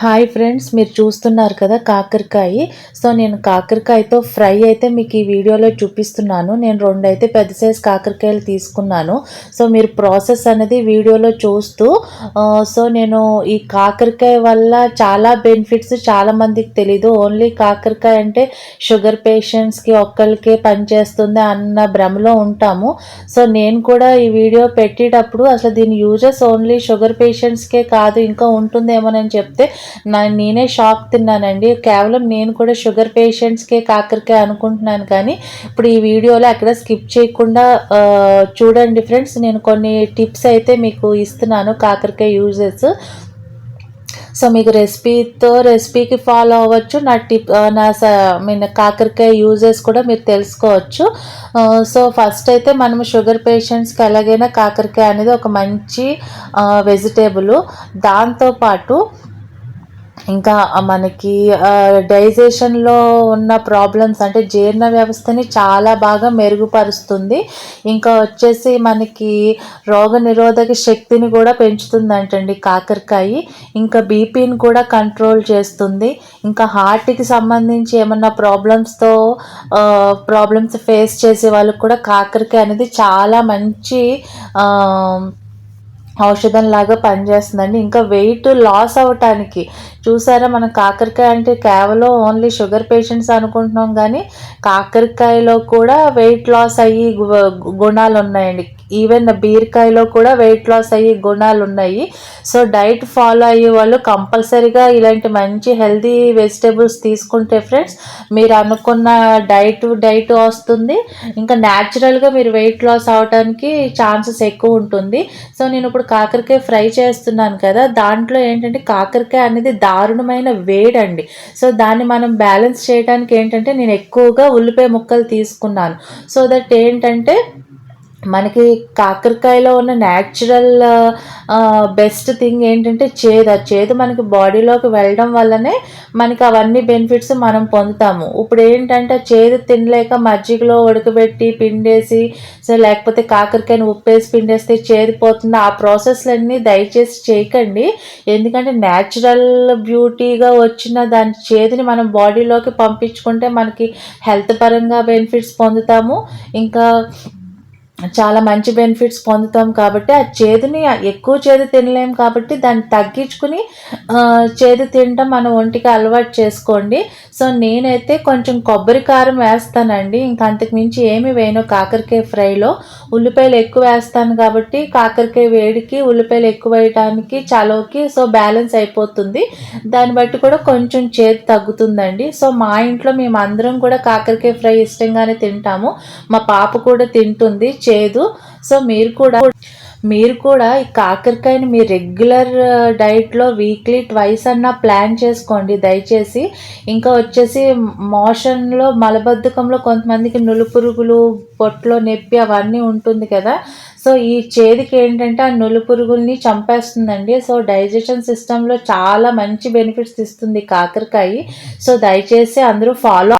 Hi friends, మీరు చూస్తున్నారు కదా కాకరకాయ. సో నేను కాకరకాయతో ఫ్రై అయితే మీకు ఈ వీడియోలో చూపిస్తున్నాను. నేను 2 అయితే పెద్ద సైజ్ కాకరకాయలు తీసుకున్నాను. సో మీరు ప్రాసెస్ అనేది వీడియోలో చూస్తూ సో నేను ఈ కాకరకాయ వల్ల చాలా బెనిఫిట్స్ చాలామందికి తెలీదు. ఓన్లీ కాకరకాయ అంటే షుగర్ పేషెంట్స్కి ఒక్కరికే పనిచేస్తుంది అన్న భ్రమలో ఉంటాము. సో నేను కూడా ఈ వీడియో పెట్టేటప్పుడు అసలు దీని యూజెస్ ఓన్లీ షుగర్ పేషెంట్స్కే కాదు, ఇంకా ఉంటుందేమోనని చెప్తే నేనే షాక్ తిన్నానండి. కేవలం నేను కూడా షుగర్ పేషెంట్స్కే కాకరకాయ అనుకుంటున్నాను, కానీ ఇప్పుడు ఈ వీడియోలో అక్కడ స్కిప్ చేయకుండా చూడండి ఫ్రెండ్స్. నేను కొన్ని టిప్స్ అయితే మీకు ఇస్తున్నాను కాకరకాయ యూజెస్. సో మీకు రెసిపీకి ఫాలో అవ్వచ్చు. నా కాకరకాయ యూజెస్ కూడా మీరు తెలుసుకోవచ్చు. సో ఫస్ట్ అయితే మనం షుగర్ పేషెంట్స్కి ఎలాగైనా కాకరకాయ అనేది ఒక మంచి వెజిటేబుల్. దాంతోపాటు ఇంకా మనకి డైజెషన్లో ఉన్న ప్రాబ్లమ్స్ అంటే జీర్ణ వ్యవస్థని చాలా బాగా మెరుగుపరుస్తుంది. ఇంకా వచ్చేసి మనకి రోగనిరోధక శక్తిని కూడా పెంచుతుందంటండి కాకరకాయ. ఇంకా బీపీని కూడా కంట్రోల్ చేస్తుంది. ఇంకా హార్ట్కి సంబంధించి ఏమన్నా ప్రాబ్లమ్స్ ఫేస్ చేసే వాళ్ళకి కూడా కాకరకాయ అనేది చాలా మంచి ఔషధం లాగా పనిచేస్తుందండి. ఇంకా వెయిట్ లాస్ అవ్వటానికి చూసారా, మనం కాకరకాయ అంటే కేవలం ఓన్లీ షుగర్ పేషెంట్స్ అనుకుంటున్నాం, కానీ కాకరకాయలో కూడా వెయిట్ లాస్ అయ్యి గుణాలు ఉన్నాయండి. ఈవెన్ బీరకాయలో కూడా వెయిట్ లాస్ అయ్యే గుణాలు ఉన్నాయి. సో డైట్ ఫాలో అయ్యే వాళ్ళు కంపల్సరీగా ఇలాంటి మంచి హెల్తీ వెజిటేబుల్స్ తీసుకుంటే ఫ్రెండ్స్ మీరు అనుకున్న డైట్ వస్తుంది. ఇంకా న్యాచురల్గా మీరు వెయిట్ లాస్ అవడానికి ఛాన్సెస్ ఎక్కువ ఉంటుంది. సో నేను ఇప్పుడు కాకరకాయ ఫ్రై చేస్తున్నాను కదా, దాంట్లో ఏంటంటే కాకరకాయ అనేది దారుణమైన వేడండి. సో దాన్ని మనం బ్యాలెన్స్ చేయడానికి ఏంటంటే నేను ఎక్కువగా ఉల్లిపాయ ముక్కలు తీసుకున్నాను. సో దట్ ఏంటంటే మనకి కాకరకాయలో ఉన్న న్యాచురల్ బెస్ట్ థింగ్ ఏంటంటే చేదు మనకి బాడీలోకి వెళ్ళడం వల్లనే మనకి అవన్నీ బెనిఫిట్స్ మనం పొందుతాము. ఇప్పుడు ఏంటంటే చేదు తినలేక మజ్జిగలో ఉడకబెట్టి పిండేసి, సో లేకపోతే కాకరకాయని ఉప్పేసి పిండేస్తే చేదిపోతుంది. ఆ ప్రాసెస్లన్నీ దయచేసి చేయకండి. ఎందుకంటే న్యాచురల్ బ్యూటీగా వచ్చిన దాని చేదుని మనం బాడీలోకి పంపించుకుంటే మనకి హెల్త్ పరంగా బెనిఫిట్స్ పొందుతాము. ఇంకా చాలా మంచి బెనిఫిట్స్ పొందుతాం. కాబట్టి ఆ చేదుని ఎక్కువ చేదు తినలేము, కాబట్టి దాన్ని తగ్గించుకుని చేదు తినడం మన ఒంటికి అలవాటు చేసుకోండి. సో నేనైతే కొంచెం కొబ్బరి కారం వేస్తానండి, ఇంకా అంతకుమించి ఏమి వేయను. కాకరకాయ ఫ్రైలో ఉల్లిపాయలు ఎక్కువ వేస్తాను కాబట్టి కాకరకాయ వేడికి ఉల్లిపాయలు ఎక్కువ వేయడానికి చలవకి సో బ్యాలెన్స్ అయిపోతుంది. దాన్ని బట్టి కూడా కొంచెం చేదు తగ్గుతుందండి. సో మా ఇంట్లో మేము అందరం కూడా కాకరకాయ ఫ్రై ఇష్టంగానే తింటాము. మా పాప కూడా తింటుంది చేదు. సో మీరు కూడా ఈ కాకరకాయని మీ రెగ్యులర్ డైట్లో వీక్లీ ట్వైస్ అన్నా ప్లాన్ చేసుకోండి దయచేసి. ఇంకా వచ్చేసి మోషన్లో మలబద్ధకంలో కొంతమందికి నులుపురుగులు, పొట్లో నొప్పి అవన్నీ ఉంటుంది కదా. సో ఈ చేదుకి ఏంటంటే ఆ నులుపురుగుల్ని చంపేస్తుందండి. సో డైజెషన్ సిస్టంలో చాలా మంచి బెనిఫిట్స్ ఇస్తుంది కాకరకాయ. సో దయచేసి అందరూ ఫాలో